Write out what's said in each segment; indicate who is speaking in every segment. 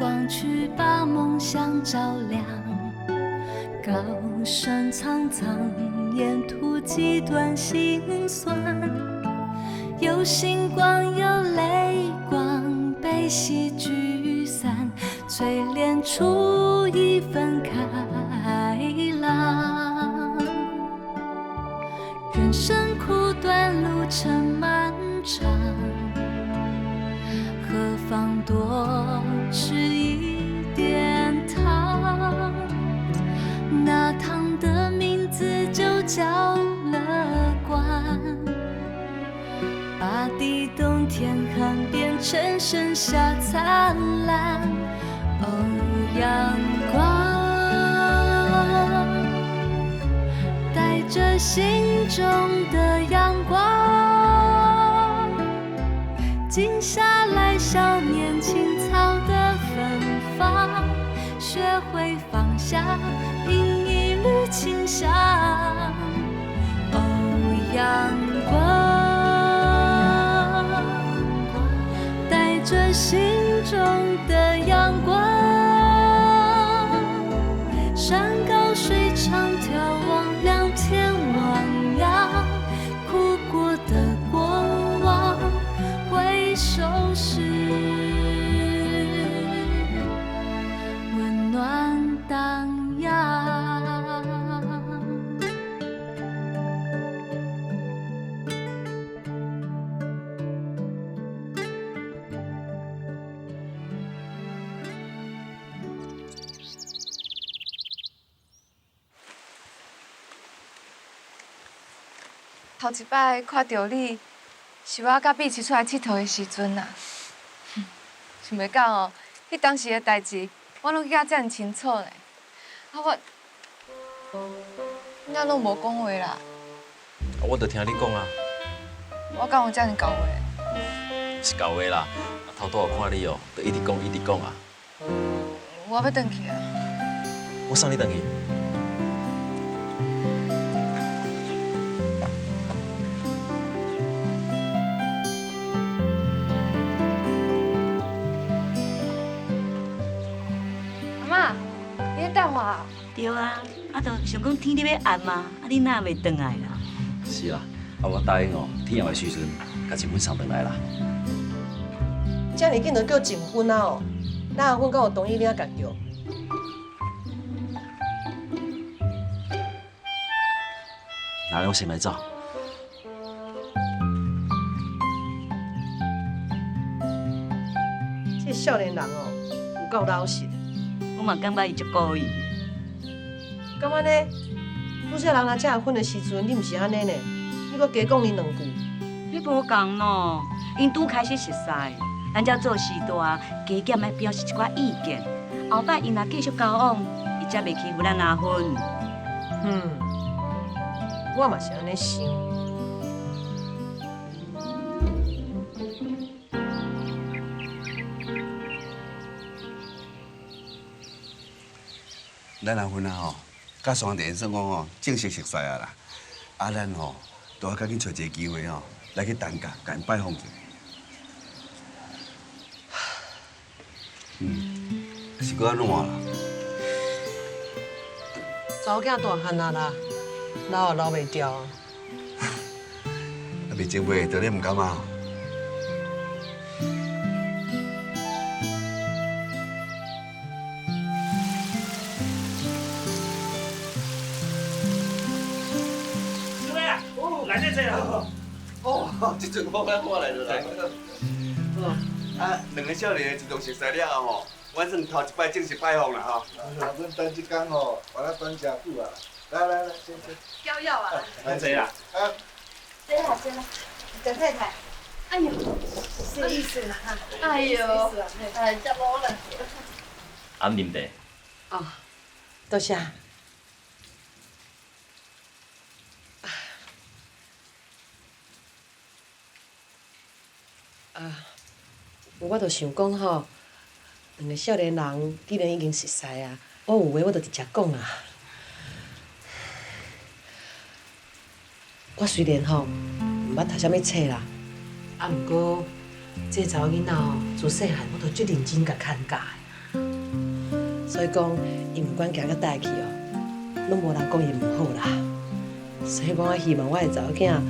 Speaker 1: 光去把梦想照亮。高山苍苍，沿途几段心酸。有星光，有泪光，被戏剧散，淬炼出一份开朗。人生苦短，路程漫长，何妨多吃一点糖？那糖的名字就叫乐观，把地冻天寒变成盛夏灿烂。哦，阳光，带着心中的阳光，静下来想念青草的芬芳，学会放下饮一缕清香。哦，阳光，带着心中的阳光，山高水长，眺望两天汪洋，哭过的过往，回首时温暖荡漾。
Speaker 2: 头一摆看到你，是我甲碧琪出来佚佗的时阵啊。想袂到哦，迄当时的代志，我拢记甲遮尔清楚呢。我拢无讲话啦。
Speaker 3: 我著听你讲啊，
Speaker 2: 我敢有遮尔搞话？
Speaker 3: 是搞话啦。头拄有看你哦，著一直讲一直讲啊。
Speaker 2: 我要回去啊。
Speaker 3: 我送你回去。
Speaker 2: 你等我啊？
Speaker 4: 对啊，就想讲天你要暗嘛，你哪袂回来啦？
Speaker 3: 是啦，我答应哦，天亮的时阵，甲一份送回来啦。
Speaker 5: 遮尔紧就叫结婚啊哦？哪有婚敢有同意你甲叫？
Speaker 3: 哪有先来走？
Speaker 5: 这少年人哦，有够老实。
Speaker 4: 我嘛感觉伊足故意。
Speaker 5: 敢安尼？拄则人若结婚的时阵，你毋是安尼呢？你搁加讲你两句。
Speaker 4: 你无共咯，因拄开始熟识，咱才做时大，加减来表示一寡意见。后摆因若继续交往，伊才袂欺负咱阿芬。
Speaker 5: 我嘛是安尼想。
Speaker 6: 咱阿芬啊吼，甲双田算讲吼正式熟识啊啦。咱吼都要赶紧找一个机会吼，来去陈家，甲因拜访一下。是搁安怎啦？
Speaker 5: 查某囝大汉啊啦，老也老袂掉啊。
Speaker 6: 啊，未前辈，对你唔感冒？
Speaker 7: 来这啦！
Speaker 6: 哦，这阵我来了啦。啊，两个少年自从熟识了后吼，阮算头一摆正式拜访啦吼。
Speaker 7: 阮等一天吼，把咱等真久啊！来，先。
Speaker 2: 交药啊！
Speaker 7: 来这啦！啊，
Speaker 8: 这啦，陈太太，哎呦，不好意思啦，哎呦，哎，怎么了？
Speaker 3: 俺啉茶。
Speaker 5: 哦，多谢。我就想讲吼，两个少年人既然已经熟识啊，我有话我就直接讲啦。我虽然吼毋捌读啥物册啦，啊，毋过这查某囡仔吼，自细汉我就足认真甲看教的。所以讲，伊毋管行到倒去哦，拢无人讲伊毋好啦。所以讲，我希望我的查某囝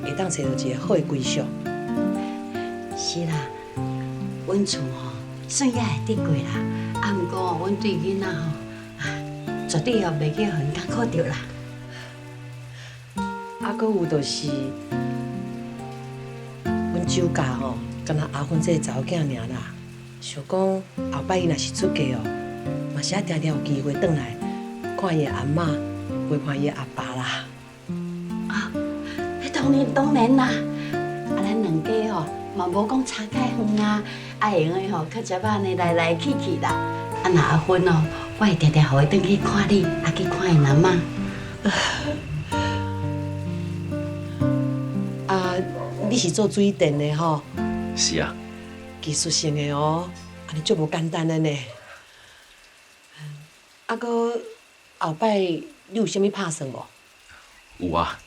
Speaker 5: 会当找到一个好的归宿。
Speaker 9: 是啦，阮厝吼算也会得过啦。啊，毋过哦，阮对囡仔吼，绝对哦袂去互因艰苦着啦。
Speaker 5: 啊，搁有就是，阮酒家吼，敢若阿芬这个查某囝尔啦。想讲后摆伊若是出嫁哦，嘛是爱定定有机会转来看伊的阿嬷，陪伴伊的阿爸啦。
Speaker 9: 啊，迄当然啦。啊，咱两家吼嘛无讲差太远啊，啊会用的吼，较食饱呢来去啦。啊，若阿芬哦，我会定定互伊转去看你，啊去看因阿嬷。
Speaker 5: 啊，你是做水电的吼？
Speaker 3: 是啊，
Speaker 5: 技术性的哦，安尼足无简单的呢。啊，搁后摆你有啥物打算无？
Speaker 3: 有啊，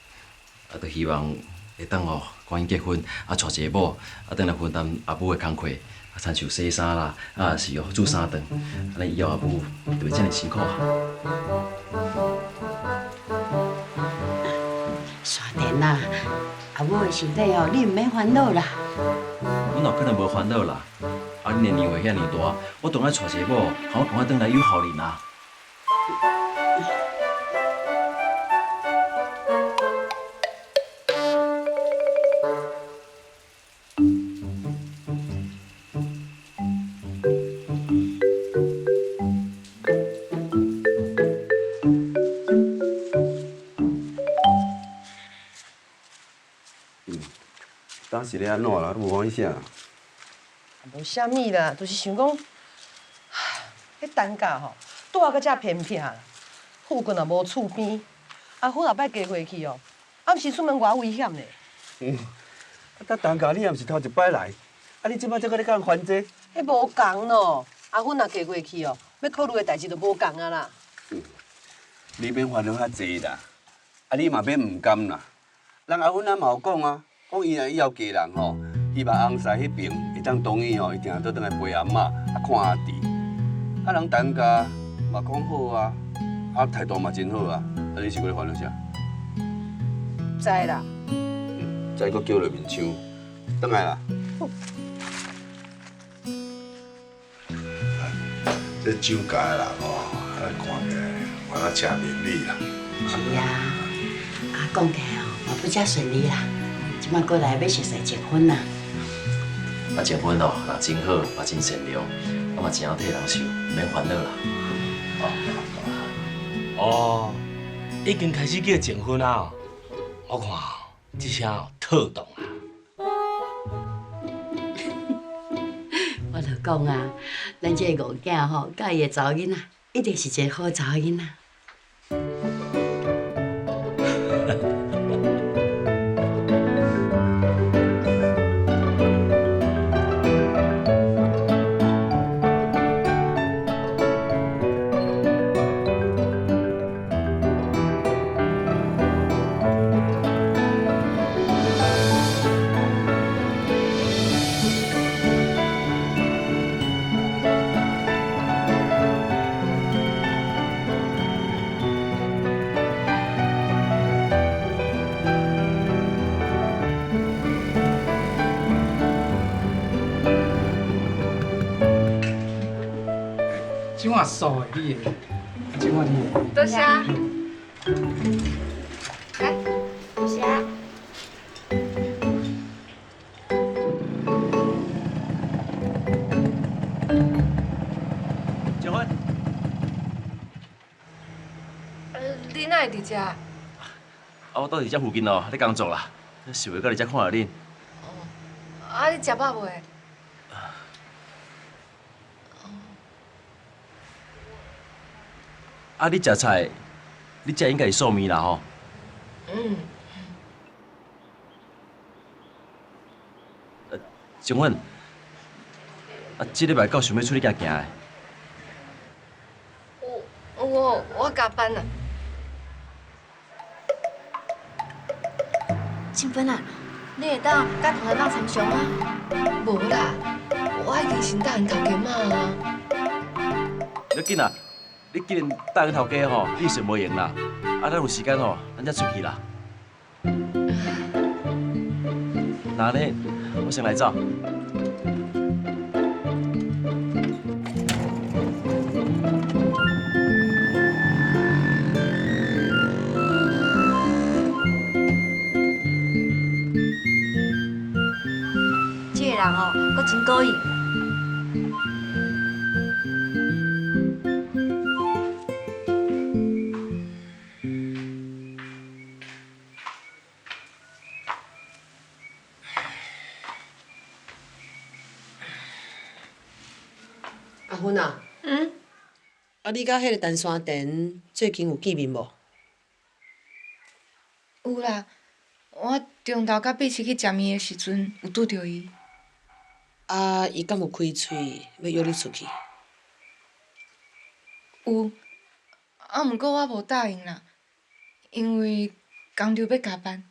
Speaker 3: 啊，就希望会当哦，赶紧结婚，啊，娶一个某，啊，等来分担阿母的工课，啊，亲像洗衫啦，啊，是哦，煮三顿，安尼以后阿母就袂遮尔辛苦啊。
Speaker 9: 山田啦，阿母的身体哦，你毋免烦恼啦。
Speaker 3: 阮哪可能无烦恼啦？啊，你年龄遐尼大，我当然娶一个某，好赶快转来有效人啊。
Speaker 6: 当时咧安怎啦？无讲伊啥？
Speaker 5: 无啥物啦，就是想讲，迄单价吼，拄啊搁遮偏僻啦，附近也无厝边，啊，阮后摆加回去哦，啊，毋是出门偌危险呢。
Speaker 6: 啊，单价你也毋是头一摆来，啊，你即摆才搁咧甲人还这？
Speaker 5: 迄无共咯，啊，阮若加过去哦，要考虑的代志就无共啊啦。
Speaker 6: 你免烦恼遐济啦，啊，你嘛免唔甘啦。人阿芬仔嘛有讲啊，讲伊若以后嫁人吼，希望翁婿迄边会当同意吼，一定倒转来陪阿嬷，啊看阿弟。啊，人单家嘛讲好啊，啊态度嘛真好啊，啊你是搁咧烦恼啥？
Speaker 5: 知啦。
Speaker 6: 再搁叫落面抢，转来啦。
Speaker 7: 这酒家的人哦，看起来原来真明理啦。
Speaker 9: 是啊，啊讲起来哦，嘛不遮顺利啦。即摆过来要熟悉结婚啦。
Speaker 3: 啊，结婚哦，人真好，嘛真善良，啊嘛真晓替人想，免烦恼啦。
Speaker 10: 哦，已经开始叫结婚啊！我看这声哦特动啊。
Speaker 9: 我就讲啊，咱这个五囝吼，甲伊的查某囡仔，一定是一个好查某囡仔。
Speaker 11: 今晚素的你的，今晚你的。
Speaker 2: 多谢。来，
Speaker 9: 多谢。
Speaker 3: 结婚？
Speaker 2: 你哪会伫遮？
Speaker 3: 啊，我倒伫遮附近哦，咧工作啦，想要到你遮看下恁。
Speaker 2: 啊，你食饱未？
Speaker 3: 啊，你食菜，你食应该是素面啦吼。
Speaker 2: 嗯。
Speaker 3: 请问，啊，这礼拜到想要出去行行的？
Speaker 2: 我加班啦。
Speaker 8: 庆芬啊，你会当甲同学妈参详啊？
Speaker 2: 无啦，我已经先答应头家妈啊。
Speaker 3: 要紧啦，你既然答应头家吼，你是无闲啦，咱有时间吼，咱才出去啦。那呢，我先来走。
Speaker 4: 这个人哦，阁真过瘾。
Speaker 5: 阿芬啊，啊，你甲迄个陈山田最近有见面无？
Speaker 2: 有啦，我中昼甲碧琪去食面的时阵，有拄着伊。
Speaker 5: 啊，伊敢有开喙要约你出去？
Speaker 2: 有，啊，毋过我无答应啦，因为工头要加班。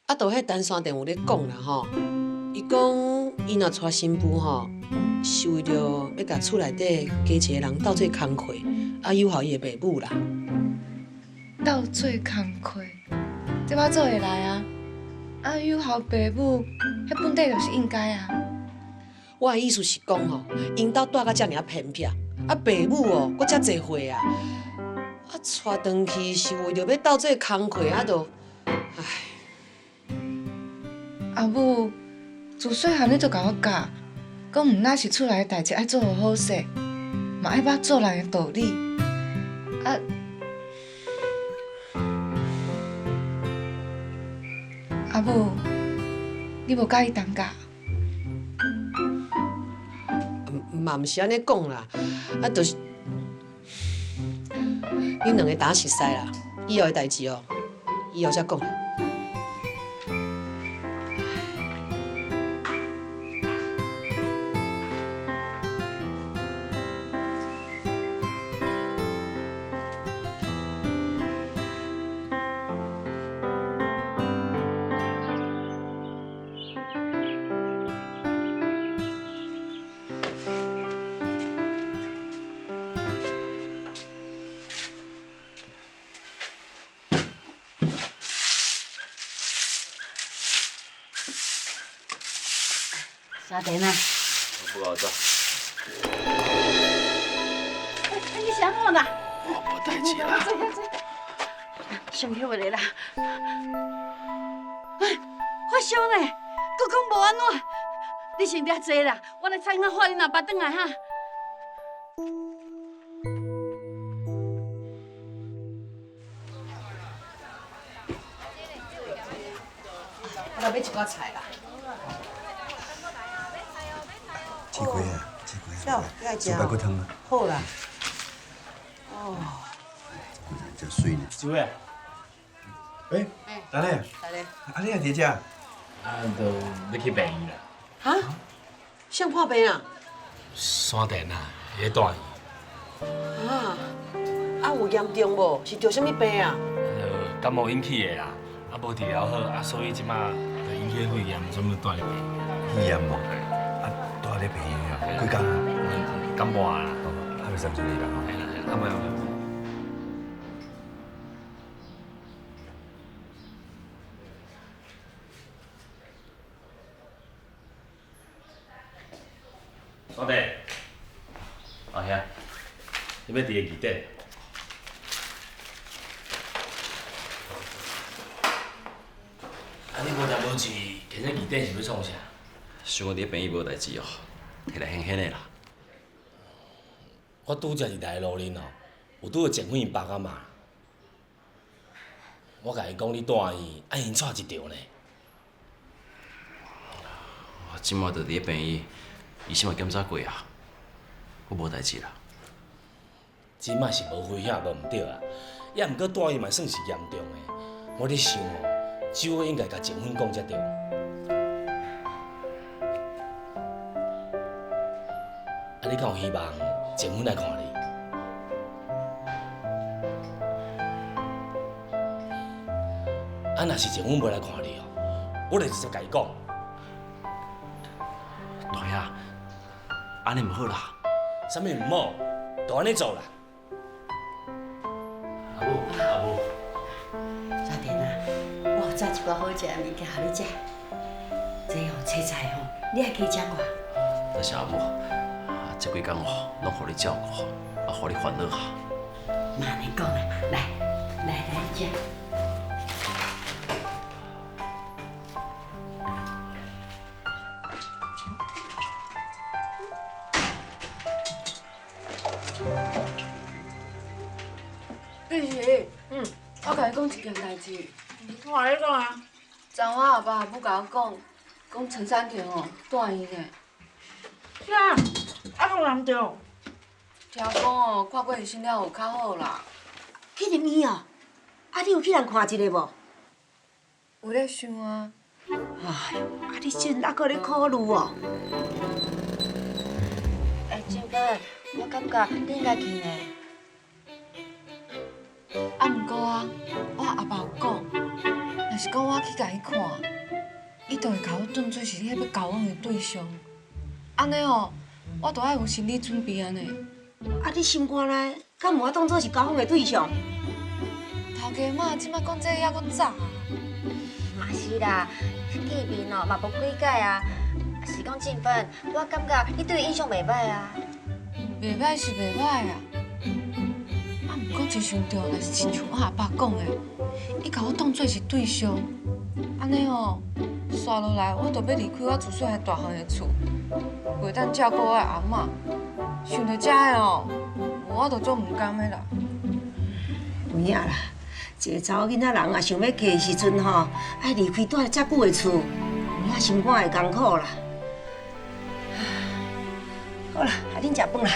Speaker 5: 啊，就迄陈山田有咧讲啦吼，伊讲伊若娶新妇吼，是为着要甲厝内底加一个人斗做工课，啊，友好伊的爸母啦。
Speaker 2: 斗做工课，这我做会来啊。啊，友好爸母，迄本底就是应该啊。
Speaker 5: 我的意思是讲吼，因兜住甲遮尔偏僻，啊，爸母哦，搁遮济岁啊，啊，娶转去是为着要斗做工课，啊，就，唉。
Speaker 2: 阿母自细汉你就甲我教，讲毋那是厝内的代志爱做好好势，嘛爱捌做人的道理。啊，阿母，你无介意当家？
Speaker 5: 嘛毋是安尼讲啦，啊，就是恁两个打熟识啦，以后的代志哦，以后再讲。
Speaker 9: 山田啊，
Speaker 3: 不好走。
Speaker 9: 你想我啦？
Speaker 3: 无代志啦。
Speaker 9: 上去来啦！哎，发烧呢，佮讲无安怎？你先别坐啦，我来菜我喊你阿爸转来哈。
Speaker 5: 我来买一寡菜啦。
Speaker 6: 吃亏啊，吃亏
Speaker 5: 有，你爱食
Speaker 6: 猪排骨汤啊。
Speaker 5: 好啦。哦。
Speaker 6: 真水呢。
Speaker 7: 几位？哎，等下，
Speaker 5: 来咧。
Speaker 7: 啊，你也伫遮？
Speaker 10: 啊，都要去病院啦。
Speaker 5: 哈？谁破病啊？
Speaker 10: 山田啊，迄个大姨，
Speaker 5: 啊？啊有严重无？是着什么病啊？
Speaker 10: 感冒引起的啦，啊无治疗好，啊所以即马就引起肺炎，所以要住咧病院。
Speaker 7: 肺炎无？啊，住咧病院啊？几工啊？
Speaker 10: 感冒啦。
Speaker 7: 还没上处理啦吼。
Speaker 10: 系啦，感冒。山田，
Speaker 3: 阿兄，
Speaker 10: 你要伫个二顶？啊，你无代无志，徛在二顶是要创啥？
Speaker 3: 想讲你病院无代志哦，摕来闲闲的啦。
Speaker 10: 我拄则伫来路恁哦，有拄着前夫因爸甲妈。我甲伊讲你大姨，啊因带一条呢。
Speaker 3: 我即马就伫咧病院，医生嘛检查过啊，我无代志啦。
Speaker 10: 即摆是无危险，无毋对啊。也毋过大姨嘛算是严重的。我咧想哦，只好应该甲前夫讲才对。啊，你敢有希望前夫来看你？啊，若是前夫无来看你哦，我就直接甲伊讲。
Speaker 3: 大兄，安尼唔好啦。
Speaker 10: 啥物唔好，就安尼做啦。
Speaker 3: 阿母，阿母，
Speaker 9: 小田啊，我有带一寡好食的物件互你食。这哦，青菜哦，你也加食过。
Speaker 3: 多谢阿母，这几工哦，拢互你照顾，互你烦恼啊。
Speaker 9: 嘛安尼讲啊，来食。
Speaker 2: 碧琪，我甲你讲一件代志。
Speaker 8: 我话你讲啊，
Speaker 2: 昨晚阿爸阿母甲我讲陈山田哦断医呢。
Speaker 8: 啥？啊，有人着？
Speaker 2: 听讲哦，看过医生了有较好啦。
Speaker 8: 去入院哦？啊，你有去人看一下无？
Speaker 2: 有咧想啊。
Speaker 8: 哎呦，啊，你真还搁咧考虑哦？
Speaker 12: 静芬，我感觉你应该去呢。
Speaker 2: 啊，毋过啊，我阿爸有讲，若是讲我去甲伊看，伊就会甲我当做是你要交往的对象。安尼哦，我就爱有心理准备安尼。
Speaker 8: 啊，你心肝内敢有我当做是交往的对象？
Speaker 2: 头家妈即摆讲这还阁早啊。
Speaker 12: 嘛是啦，见面哦嘛无几届啊。是讲静芬，我感觉你对伊印象袂歹啊。
Speaker 2: 袂歹是袂歹啊。啊，毋过一想到，若是亲像我阿爸讲的，伊甲我当做是对象，安尼哦，刷落来我就要离开我自细汉大汉的厝，袂当照顾我的阿嬷。想到这个哦，我就做毋甘的啦。
Speaker 8: 有影啦，一个查某囡仔人啊，想要嫁的时阵吼，爱离开住遮久的厝，有影心肝会艰苦啦。好啦，啊，恁食饭啦。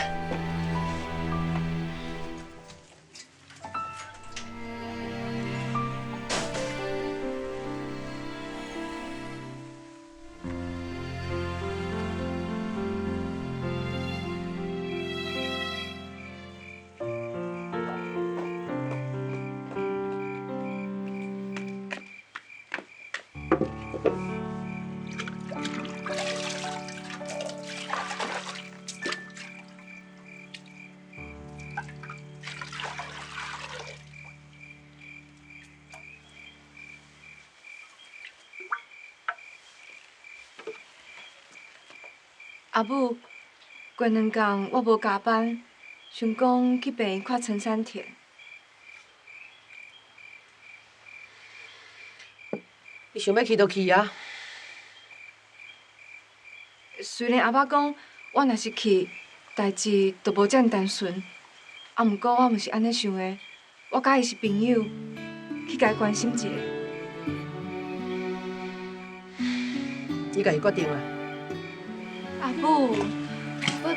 Speaker 2: 阿母，过2天我无加班，想讲去病院看陈山田。
Speaker 5: 你想要去就去啊！
Speaker 2: 虽然阿爸讲我若是去，代志就无遮尔单纯，啊，毋过我毋是安尼想的。我甲伊是朋友，去甲伊关心一下。
Speaker 5: 你家己决定啦。
Speaker 2: 阿母，我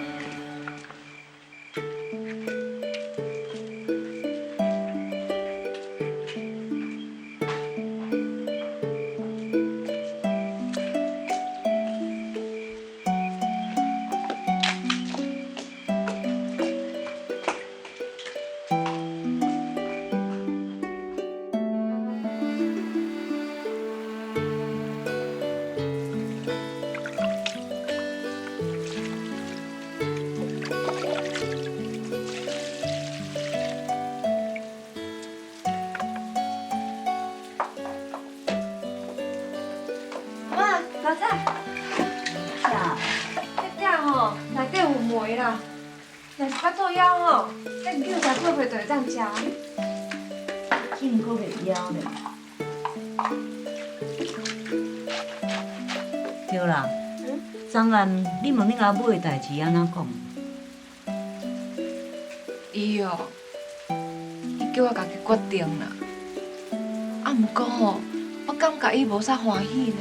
Speaker 2: 老仔，
Speaker 9: 啥？
Speaker 2: 迄鼎吼内底有糜啦，若是甲做枵吼，迄叫才做袂就会当食。
Speaker 9: 竟阁袂枵咧。对啦，昨暗你问恁阿母的代志安怎讲？
Speaker 2: 伊哦，伊叫我家己决定啦。啊，毋过吼，我感觉伊无啥欢喜呢。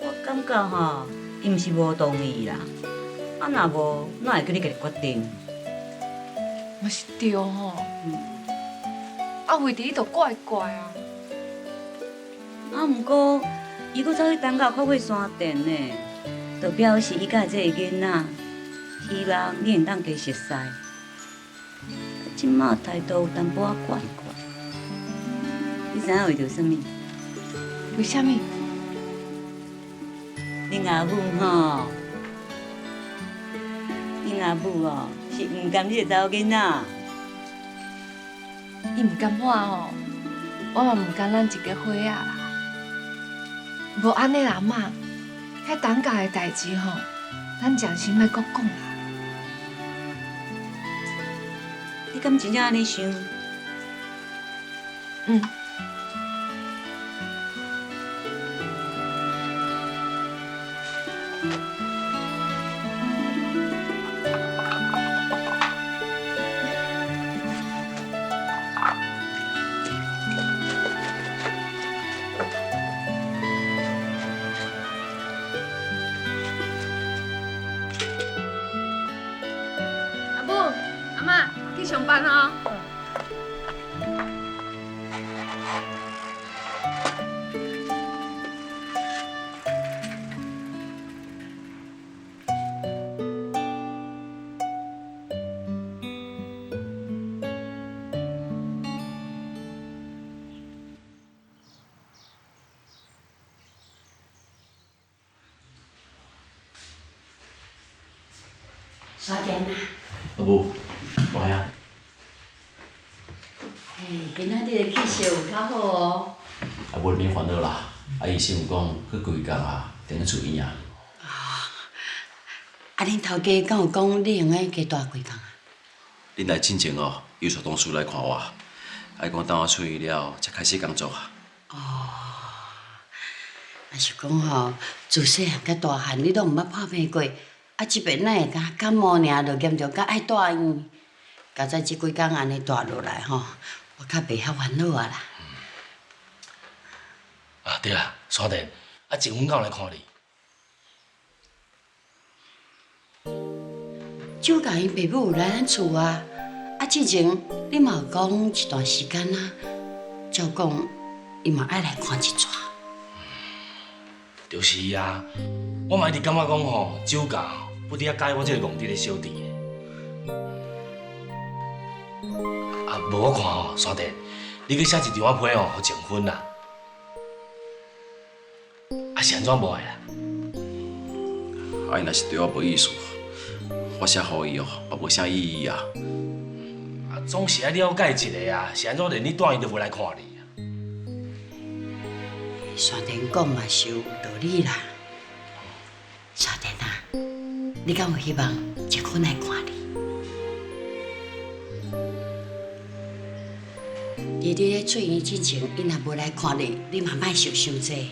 Speaker 9: 我感觉吼，伊毋是无同意啦。啊，若无，哪会叫你家己决定？
Speaker 2: 嘛是对吼。啊，为伫伊就怪怪啊。
Speaker 9: 啊，毋过伊搁走去等到看过山顶呢，就表示伊甲这个囡仔，希望你会当加熟悉。即马态度有淡薄仔怪怪，你知影为着啥物？
Speaker 2: 为虾米？
Speaker 4: 恁阿母吼，恁阿母哦是唔甘你个查某囡仔。
Speaker 2: 伊唔甘我吼，我嘛唔甘咱一个伙仔啦。无安尼啦妈，遐等价的代志吼，咱暂时莫搁讲啦。
Speaker 4: 你敢真正安尼想？
Speaker 2: 嗯。阿妈，去上班哦。
Speaker 9: 沙田啊，
Speaker 3: 阿母，我呀。
Speaker 9: 今仔日的气色有较好哦。
Speaker 3: 啊，无免烦恼啦。啊，医生有讲，去规工啊，等去住院啊。
Speaker 9: 啊，恁头家敢有讲你用个加大几工啊？
Speaker 3: 恁来进前哦，有术同事来看我，还讲等我出院了才开始工作啊。
Speaker 9: 若是讲吼，自细汉到大汉，你拢毋捌破病过，啊，即摆哪会敢感冒尔，就严重甲爱住院。到早即几工安尼住落来吼，我较袂遐烦恼啊啦。
Speaker 10: 啊，对啦，沙田，啊，静芬敢有来看你？
Speaker 9: 就甲因爸母有来咱厝啊，啊，之前你嘛有讲一段时间啊，照讲伊嘛爱来看一撮。
Speaker 10: 就是啊，我嘛一直感觉讲吼，酒驾不伫遐介我这个戆直的小弟的。啊，无我看吼，沙田，你去写一张仔批吼，互静芬啦。啊，是安怎无爱啦？
Speaker 3: 啊，伊若是对我无意思，我写互伊哦，嘛无啥意义啊。
Speaker 10: 啊，总是爱了解一下啊，是安怎连你住院都无来看你？
Speaker 9: 沙田讲嘛是有道理啦，沙田啊，你敢有希望结婚来看你？伫你咧出院之前，伊若无来看你，你嘛莫想伤济。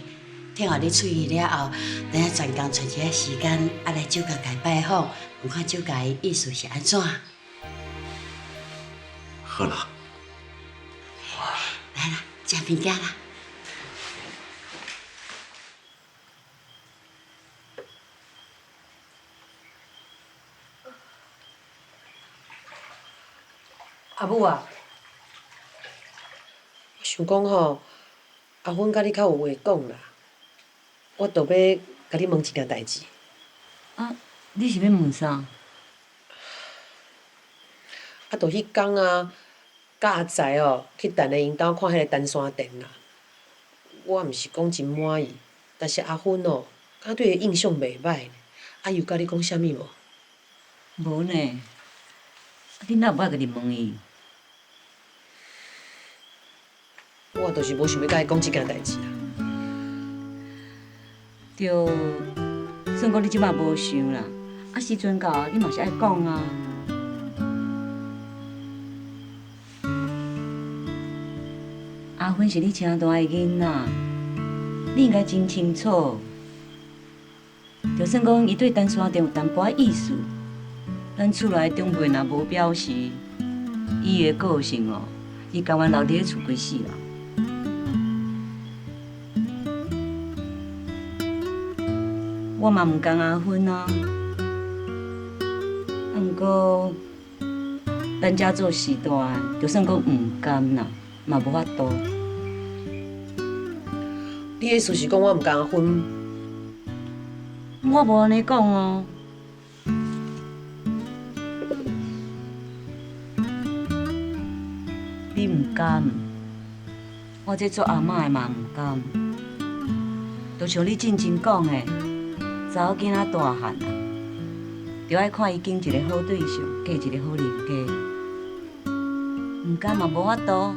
Speaker 9: 听候你出院了后，等下专工找一个时间，啊来酒家家拜访，问看酒家的意思是安怎？
Speaker 3: 好啦，
Speaker 9: 来啦，食物件啦。
Speaker 5: 阿母啊，我想讲吼，阿芬甲你较有话讲啦，我倒要甲你问一件代志。
Speaker 4: 啊，你是要问啥？
Speaker 5: 啊，就迄天啊，甲阿财哦去陈丽因兜看迄个单山店啦。我毋是讲真满意，但是阿芬哦，敢对伊印象袂歹呢。啊，有甲你讲啥物无？
Speaker 4: 无呢，你哪有捌甲你问伊？
Speaker 5: 我就是无想要甲伊讲即件代志啦。
Speaker 4: 就算讲你即摆无想啦，啊时阵到你嘛是爱讲啊。阿芬是你请大的囡仔，你应该真清楚。就算讲伊对单山店有淡薄仔意思，咱厝内长辈若无表示，伊的个性哦，伊甘愿留伫咧厝规世人。我嘛毋甘阿芬啊，毋过咱遮做时代，就算讲毋甘啦，嘛无法度。
Speaker 5: 你的意思是讲我毋甘阿芬？
Speaker 4: 我无安尼讲哦。你毋甘，我这做阿嬷的嘛毋甘。就像你进前讲的，查某囡仔大汉啊，就爱看伊拣一个好对象，嫁一个好人家。毋甘嘛无法度。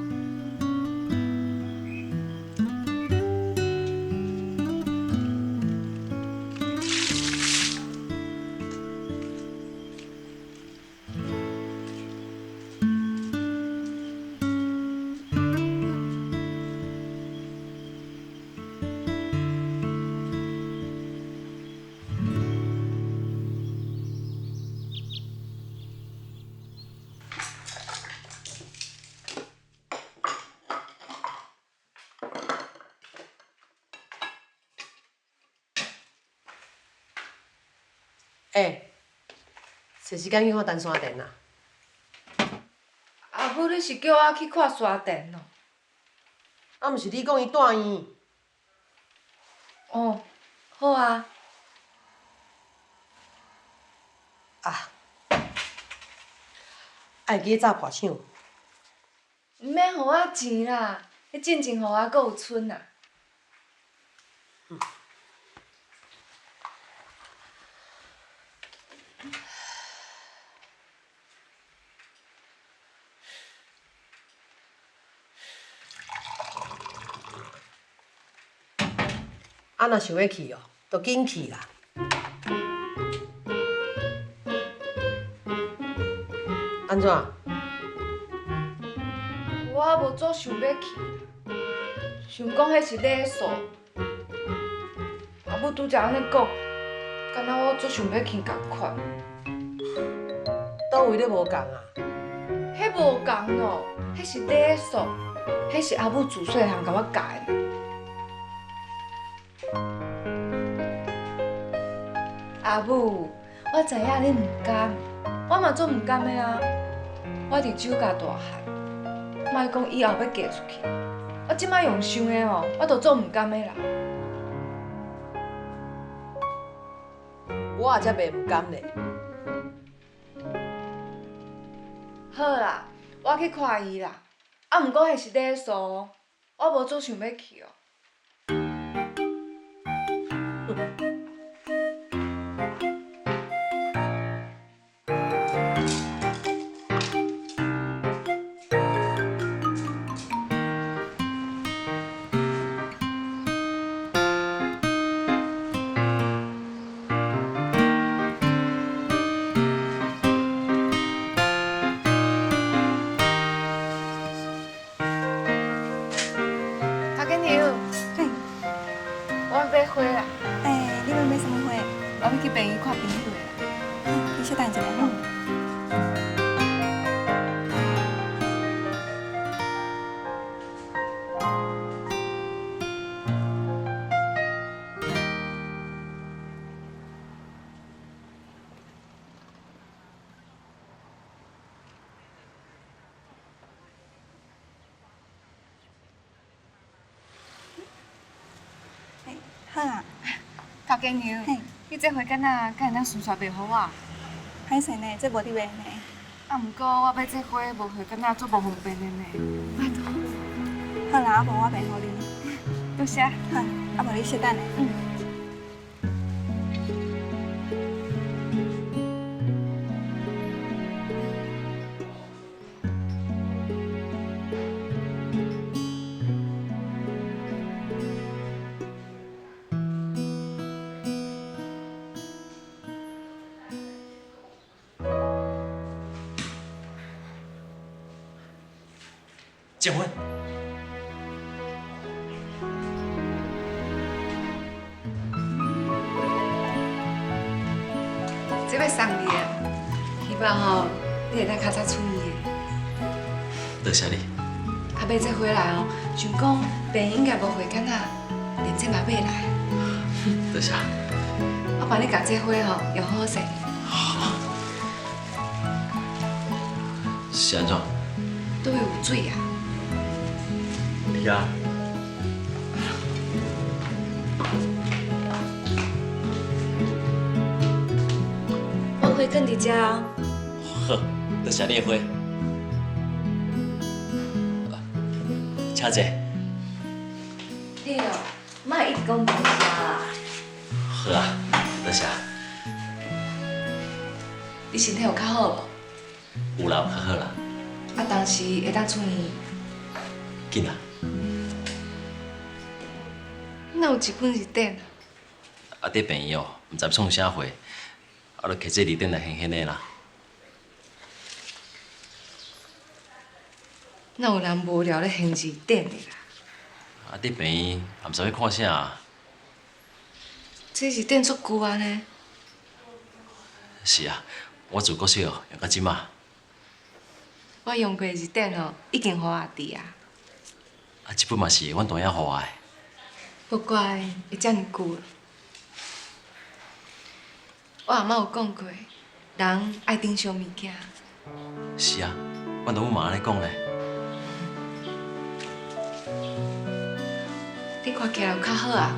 Speaker 5: 找时间去看单山店啊。
Speaker 2: 阿母，你是叫我去看沙田哦？
Speaker 5: 啊，毋是你讲伊住院？
Speaker 2: 哦，好啊。
Speaker 5: 爱记早破抢。
Speaker 2: 毋免互我钱啦，你进前互我，阁有剩啊。
Speaker 5: 啊，若想要去哦，就紧去啦。安怎？
Speaker 2: 我无做想要去，想讲迄是礼数。阿母拄则安尼讲，敢若我做想要去共款。
Speaker 5: 倒位咧无共啊？
Speaker 2: 迄无共咯，迄是礼数，迄是阿母自细汉甲我教的。阿母，我知影你毋甘，我嘛做毋甘的啊。我伫酒家大汉，莫讲以后要嫁出去。我即摆用想的哦，我都做毋甘的啦。
Speaker 5: 我也才袂毋甘咧。
Speaker 2: 好啦，我去看伊啦。啊，毋过迄是礼数哦，我无做想要去哦。买花啦。
Speaker 13: 你要买什么花？
Speaker 2: 我要去病院看朋友啦。
Speaker 13: 你稍等一下吼。好啊，
Speaker 2: 头家娘，你这花敢若敢会当顺续卖互我？
Speaker 13: 歹势呢，这无得卖呢。
Speaker 2: 啊，毋过我买这花无花敢若做无方便的呢。拜托。
Speaker 13: 好啦，啊无我卖互你。
Speaker 2: 多谢。
Speaker 13: 好，啊无你稍等咧。
Speaker 3: 结婚。
Speaker 2: 这要送你啊，希望吼你会当较早出院的。
Speaker 3: 多谢你。
Speaker 2: 啊，买这花来哦，想讲病应该无花干啊，连这嘛买来。
Speaker 3: 多谢。
Speaker 2: 我帮你夹这花吼，用好势。
Speaker 3: 好。是安怎？
Speaker 2: 都有水啊。
Speaker 3: 呀。
Speaker 2: 我花放伫遮哦。
Speaker 3: 好，多谢你的花。请坐。
Speaker 2: 你哦，莫一直讲感谢啦。
Speaker 3: 好啊，多谢。谢。
Speaker 2: 你身体有较好无？
Speaker 3: 有啦，有较好啦。
Speaker 2: 啊，当时会当出院，
Speaker 3: 紧啊！
Speaker 2: 哪有一本日顶？
Speaker 3: 啊，伫病院哦，毋知创啥货，啊，就摕这日顶来闲闲的啦。
Speaker 2: 哪有人无聊咧闲日顶的啦？
Speaker 3: 啊，伫病院也毋知要看啥。
Speaker 2: 这日顶足久啊呢。
Speaker 3: 是啊，我自国小用到即马。
Speaker 2: 我用过的日顶哦，已经互阿弟啊。
Speaker 3: 啊，即本嘛是阮大爷互我的。
Speaker 2: 不怪会遮尔久了。我阿妈有讲过，人爱珍惜物件。
Speaker 3: 是啊，阮老母嘛安尼讲咧。
Speaker 2: 你看起来有较好啊。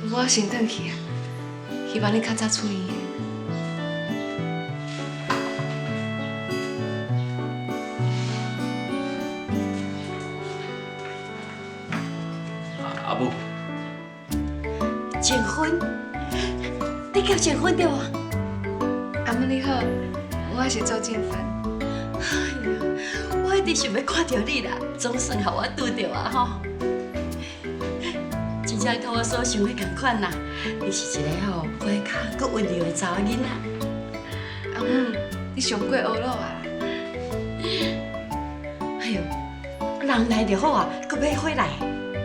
Speaker 2: 我先转去啊，希望你较早出院的。
Speaker 3: 阿母，
Speaker 9: 结婚？你叫结婚对无？
Speaker 2: 阿母你好，我是周静芬。
Speaker 9: 哎呀，我一直想要看到你啦，总算互我拄到啊吼！真正甲我所想的同款啦，你是一个吼花卡佮温柔的查某囡仔。
Speaker 2: 阿母，你上过学路啊？
Speaker 9: 哎呦，人来就好啊，佮要回来。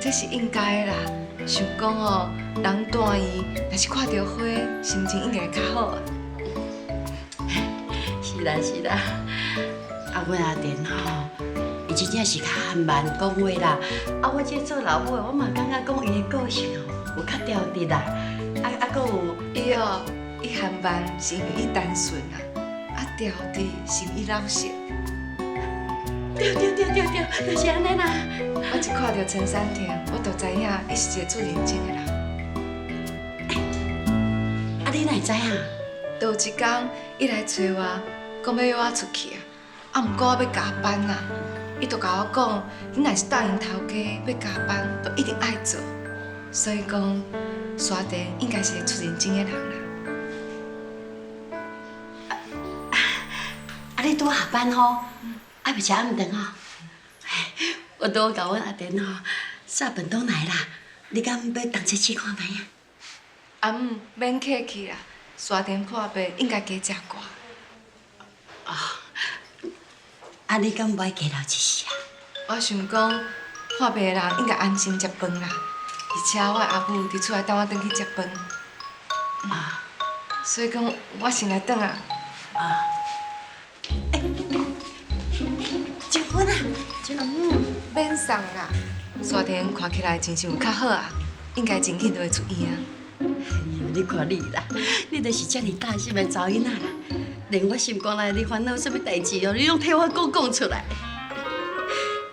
Speaker 2: 这是应该的啦。想讲哦，人大意，若是看到花，心情应该会较好啊。
Speaker 9: 是啦是啦，啊，阮阿莲吼，伊真正是较含慢讲话啦。啊，我这做老母的，我嘛感觉讲伊的个性哦，有较调直啦。啊，佮有
Speaker 2: 伊哦，伊含慢是因为伊单纯啦，啊调直是因为伊老实。
Speaker 9: 对，就是安尼啦。
Speaker 2: 我一看到陈山田，我就知影伊是一个做认真的人。
Speaker 9: 啊，你哪会知影？
Speaker 2: 就有一天，伊来找我，讲要约我出去啊。啊，毋过我要加班啦，伊就甲我讲，你若是答应头家要加班，就一定爱做。所以讲，山田应该是个出认真的人啦。
Speaker 9: 啊，你拄下班吼，爱要吃暗顿吼。我拄甲阮阿莲吼撒便当来啦，你敢要同齐试看卖啊？
Speaker 2: 阿姆免客气啦，山田破病应该加食寡。
Speaker 9: 啊，你敢无爱加留一时啊？
Speaker 2: 我想讲，破病的人应该安心食饭啦，而且我的阿母伫厝内等我转去食饭。
Speaker 9: 啊，
Speaker 2: 所以讲，我先来转啊。
Speaker 9: 结婚啊？
Speaker 2: 免送啦。山田看起来精神有较好啊，应该真紧就会出院啊。
Speaker 9: 哎呀，你看你啦，你就是遮尔大心的查某囡仔啦，连我心肝内你烦恼什么代志哦，你拢替我讲出来。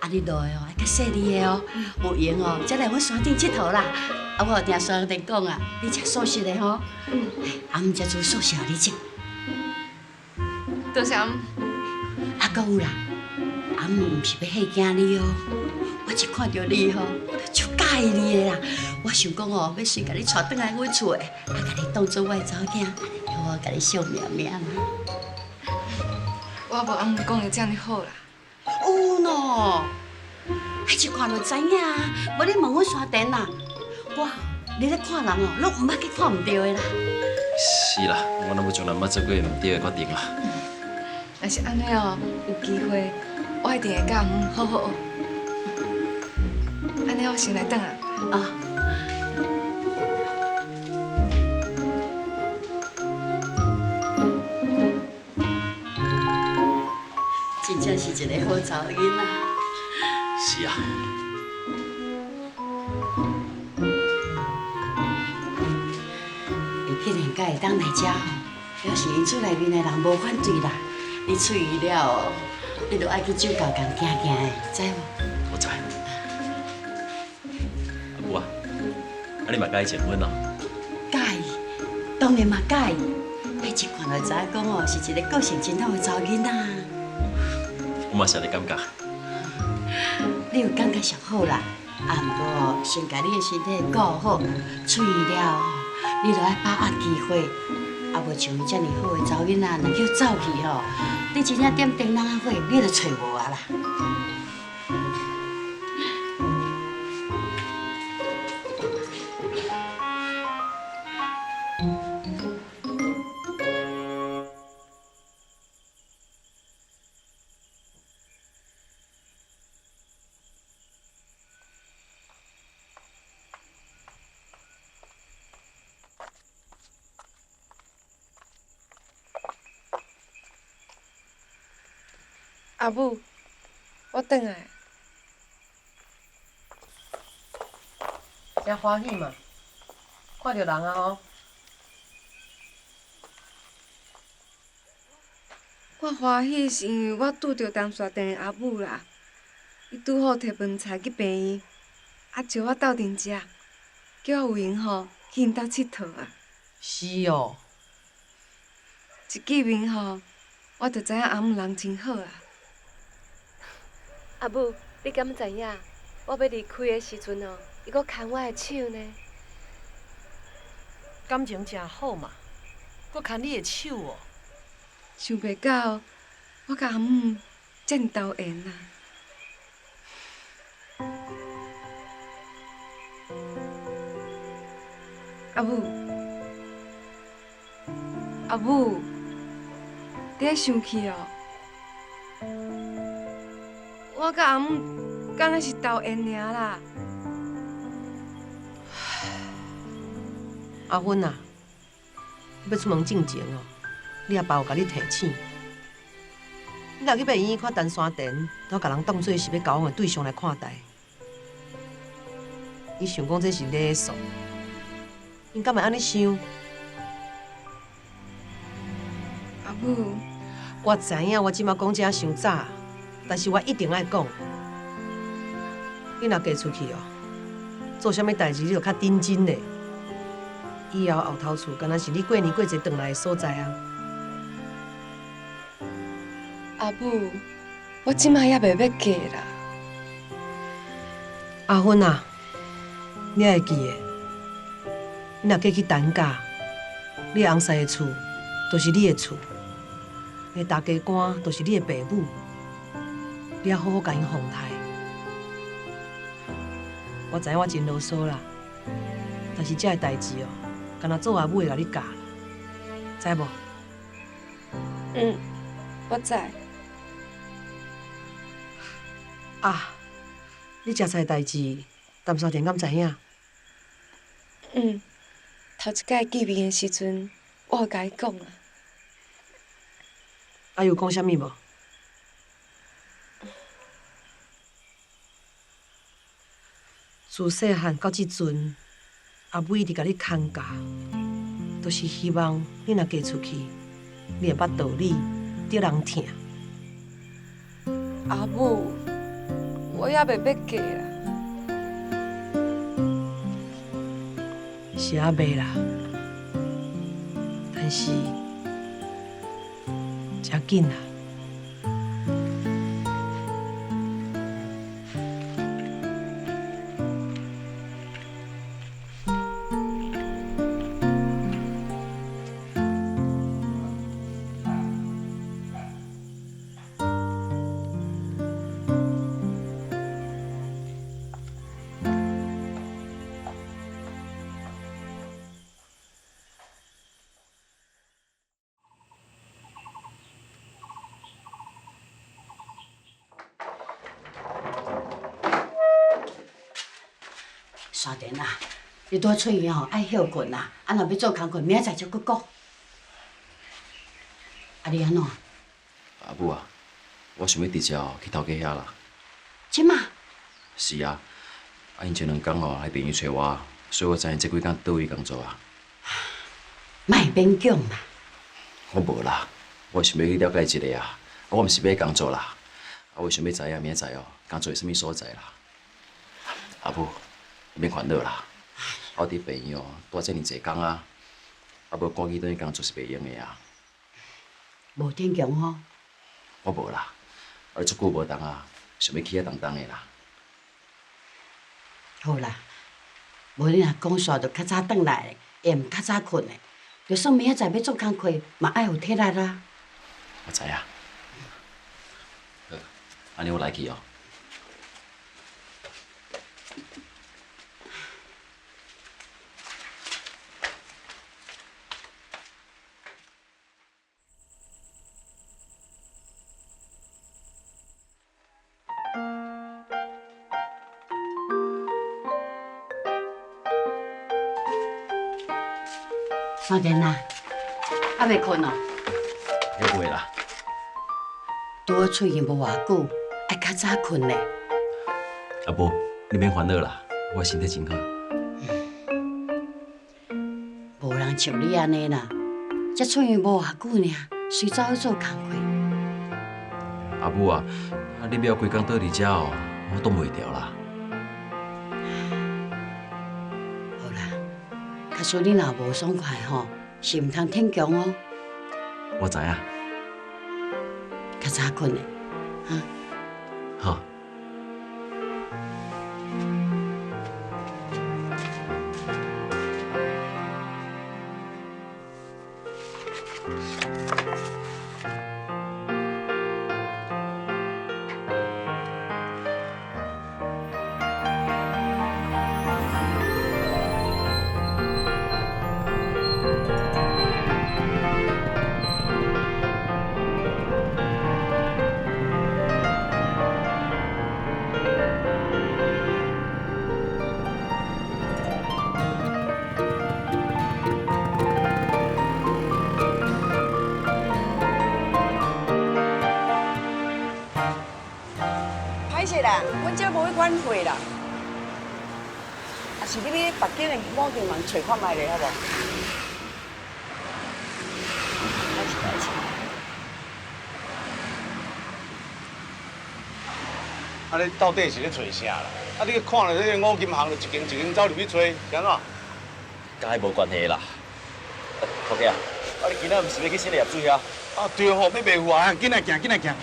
Speaker 9: 啊，你落的哦，爱较细腻的哦，有闲哦，才来阮山顶佚佗啦。啊，我有听山顶讲啊，你吃素食的吼。啊，毋才做素食互你食。
Speaker 2: 多谢阿姆。
Speaker 9: 啊，搁有啦，阿姆毋是要吓惊你哦。我一看到你吼，我就超介意你的啦。我想讲哦，要随甲你带转来阮厝的，啊，甲你当做我的查某囝，让我甲你惜命命啦。
Speaker 2: 我无阿姆讲的这样好啦。
Speaker 9: 有喏，迄一看就知影啊。无你问阮山田啦，我你咧看人哦，拢毋捌去看毋对的啦。
Speaker 3: 是啦，我拢要从来毋捌做过毋对的决定啦。
Speaker 2: 若是安尼哦，有机会我一定会甲阿姆好好学。安尼我先来转啊。
Speaker 9: 啊。真正是一个好查某囡仔。
Speaker 3: 是啊。
Speaker 9: 伊竟然敢会当来遮吼，表示因厝内面的人无反对啦。你出院了哦，你就爱去酒窖共行行的，知无？
Speaker 3: 我知。阿母啊，啊你嘛介意结婚哦？
Speaker 9: 介意，当然嘛介意。你一看就知影讲哦，是一个个性真好的查某囡仔。
Speaker 3: 我嘛是安尼感觉。
Speaker 9: 你有感觉上好啦，啊，毋过先甲你的身体顾好，出院了哦，你著爱把握机会，啊无像伊遮尔好的查某囡仔，若叫走去吼，你真正点灯笼仔火，你著找无啊啦。
Speaker 2: 阿母，我转来。
Speaker 5: 真欢喜嘛，看到人啊吼。
Speaker 2: 我欢喜是因为我拄着东沙店的阿母啦，伊拄好摕饭菜去病院，啊招我斗阵食，叫我有闲吼去因兜佚佗啊。
Speaker 5: 是哦。
Speaker 2: 一见面吼，我就知影阿母人真好啊。阿母，你敢知影？我要离开的时阵哦，伊阁牵我的手呢。
Speaker 5: 感情真好嘛，阁牵你的手哦。
Speaker 2: 想袂到，我甲阿母遮尔投缘啊！阿母，阿母，你咧生气哦？我甲阿母敢若是投缘尔啦。
Speaker 5: 阿芬啊，你要出门进前哦，你阿爸有甲你提醒，你若去病院看陈山田，都甲人当做是要交往的对象来看待。伊想讲这是礼数，因敢会安尼想？
Speaker 2: 阿母，
Speaker 5: 我知影我即马讲这伤早，但是我一定爱讲。你若嫁出去哦，做啥物代志你就较认真嘞。以后后头厝敢若是你过年过节回来的所在啊。
Speaker 2: 阿母，我即马也袂要嫁啦。
Speaker 5: 阿芬啊，你会记的，你若嫁去陈家，你翁婿的厝就是你的厝，你大家官就是你的爸母，你要好好甲因奉台。我知影我真啰嗦啦，但是这个代志哦，敢若做阿母会甲你教，知无？
Speaker 2: 我知。
Speaker 5: 啊，你食菜代志，陈山田敢知影？
Speaker 2: 头一摆见面的时阵，我有甲伊讲啊。
Speaker 5: 啊，有讲啥物无？自细汉到即阵，阿母一直甲你牵教，都是希望你若嫁出去，你会捌道理，得人疼。
Speaker 2: 阿母，我也袂要嫁啦。
Speaker 5: 是还袂啦，但是真紧啦。
Speaker 9: 山田啊，你拄出院吼爱休困啊，啊若要做工课，明仔载才搁讲。啊，你安怎？
Speaker 3: 阿母啊，我想要直接去头家遐啦。
Speaker 9: 即马？
Speaker 3: 是啊，因前2天来病院找我，所以我知影这几天倒位工作啊。
Speaker 9: 莫勉强啦。
Speaker 3: 我无啦，我想要去了解一下啊，我毋是要工作啦，我想要知影明仔载工作伫什么所在啦。阿母，你免烦恼啦，我伫病院待遮尔济工啊，无赶紧转去工作是袂用的啊。
Speaker 9: 无天强吼。
Speaker 3: 我无啦，我足久无动啊，想要去遐动动的啦。
Speaker 9: 好啦，无你若讲煞，就较早转来，会毋较早困的，就算明仔载要做工课，嘛爱有体力啦。
Speaker 3: 我知影。好，安尼我来去哦。
Speaker 9: 三点啊，还未困哦？
Speaker 3: 还袂啦。
Speaker 9: 拄好出院无偌久，爱较早困咧。
Speaker 3: 阿婆，你免烦恼啦，我身体真好。
Speaker 9: 无人像你安尼啦，才出院无偌久尔，随走去做工课。
Speaker 3: 阿母啊，你要规工倒伫遮哦，我挡袂掉啦。
Speaker 9: 好啦，假使你若无爽快吼，是毋通逞强哦。
Speaker 3: 我知影。
Speaker 9: 较早困咧，哈。
Speaker 3: 好。
Speaker 14: 歹势啦，阮这无去管会啦。啊，是你要别间的某间人找看卖咧，好无？歹势。
Speaker 15: 啊，你到底是咧找啥啦？啊，你看了这个五金行，就一间一间走入去找，是安怎？
Speaker 3: 甲迄无关系啦。头家，啊，你今仔毋是要去新业水啊？
Speaker 15: 啊，对吼，要卖货啊，紧来行，紧来行。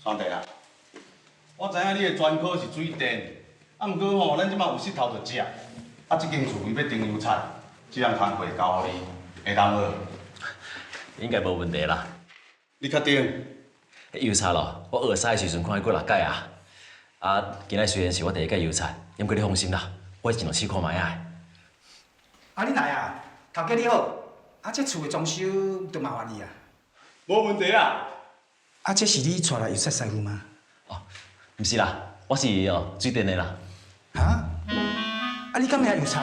Speaker 15: 三弟啊，我知影你的专科是水电，啊，毋过吼，咱即摆有势头着食。啊，即间厝位要订油菜，即项工课交互你，会当无？
Speaker 3: 应该无问题啦。
Speaker 15: 你确定？
Speaker 3: 油菜咯，我学师的时阵看伊过6届啊。啊，今仔虽然是我第一届油菜，不过你放心啦，我会尽量试看卖啊。
Speaker 11: 啊，你来啊，头家你好。啊，这厝的装修就麻烦你啊。
Speaker 15: 无问题啦。
Speaker 11: 啊，这是你带来油漆师傅吗？
Speaker 3: 毋是啦，我是水电的啦。
Speaker 11: 啊？啊，你敢会油漆？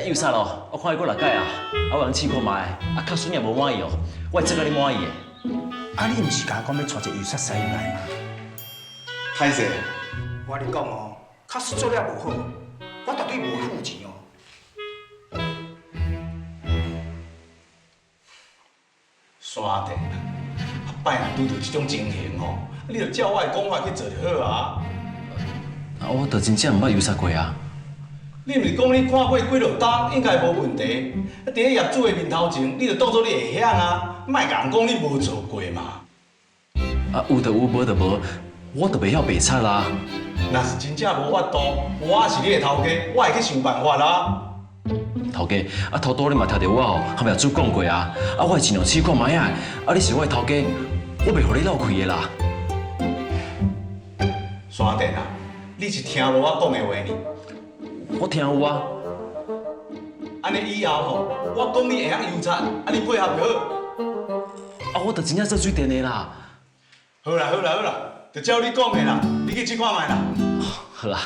Speaker 3: 油漆咯，我看伊过6届啊，我有人试看卖，啊，确实也无满意哦，我会做甲你满意的。
Speaker 11: 啊，你毋是甲我讲要带一个油漆师傅来吗？
Speaker 15: 歹势。
Speaker 11: 我跟你讲哦，确实做了无好，我绝对无付钱哦。
Speaker 15: 山地，摆若拄到这种情形吼，你着照我的讲法去做就好啊。
Speaker 3: 啊，我着真正毋捌油漆过啊。
Speaker 15: 你毋是讲你看过几落单，应该无问题。啊，伫咧业主的面头前，你着当作你会晓啊，莫甲人讲你无做过嘛。
Speaker 3: 啊，有就有，无就无，我着袂晓白漆啦。
Speaker 15: 若是真正无法度，我是你的头家，我会去想办法啦。
Speaker 3: 头家，啊，头拄你嘛听到我吼，和业主讲过啊，啊，我会尽量试看卖啊。啊，你是我的头家，我袂互你漏气的啦。
Speaker 15: 山电啊，你是听无我讲的话呢？
Speaker 3: 我听有啊。
Speaker 15: 安尼以后吼，我讲你会晓油漆，啊，你配合就好。
Speaker 3: 啊，我着真正做水电的啦。
Speaker 15: 好啦好啦好啦，就照你讲的啦，你去试看卖啦。
Speaker 3: 好啦。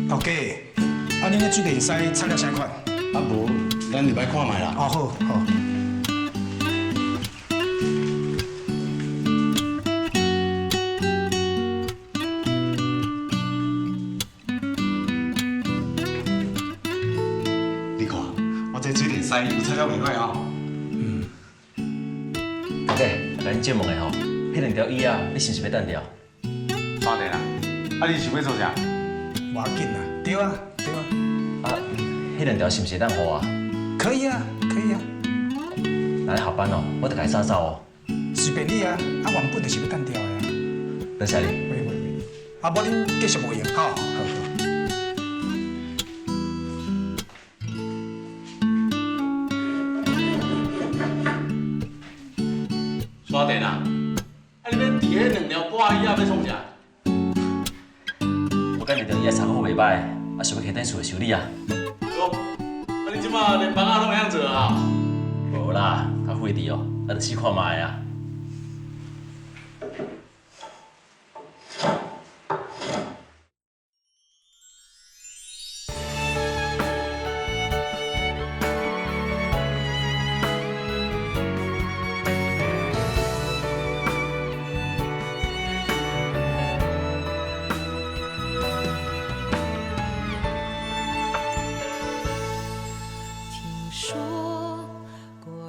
Speaker 11: 头家，啊，恁个水电师拆了啥款？
Speaker 15: 啊无，咱入来看卖啦。
Speaker 11: 哦，好好。
Speaker 15: 你看，我这水电师有拆了袂歹吼。
Speaker 3: 头家，甲恁借问的吼，迄两条椅啊，你是毋是要单调？
Speaker 15: 三电啊，啊你想要做啥？
Speaker 11: 无要紧啦，对啊，对啊。
Speaker 3: 啊，迄两条是毋是当互啊？
Speaker 11: 可以啊，可以啊。
Speaker 3: 那下班哦，我得家早走哦。
Speaker 11: 随便你啊，啊原本就是要单调的啊。
Speaker 3: 多谢你。
Speaker 11: 喂，啊无恁继续无用，好，好。
Speaker 15: 山电啊，啊你要伫迄两条挂椅啊，要创啥？
Speaker 3: 我甲两条椅拆好袂歹，啊想要开等厝的修理啊。
Speaker 15: 哦，啊你即马连房仔拢会晓做啊？
Speaker 3: 无啦，较费力哦，啊，着试看卖啊。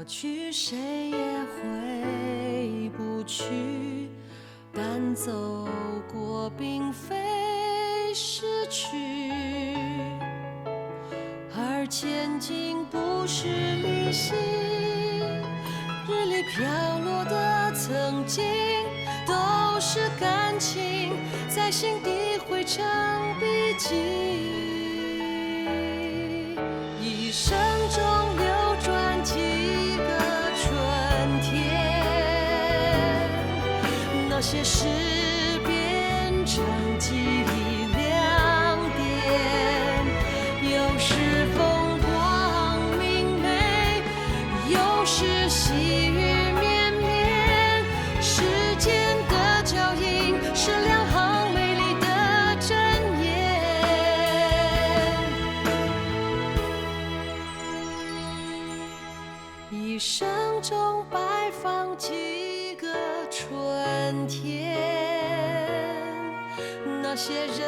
Speaker 1: 去谁也回不去，但走过并非失去，而前进不是旅行。日里飘落的曾经，都是感情，在心底汇成笔记。一生中流转几个春天，那些事变成记忆亮点，有时风光明媚，有时细雨绵绵。时间的脚印是两行美丽的箴言，一生中摆放几个春天，那些人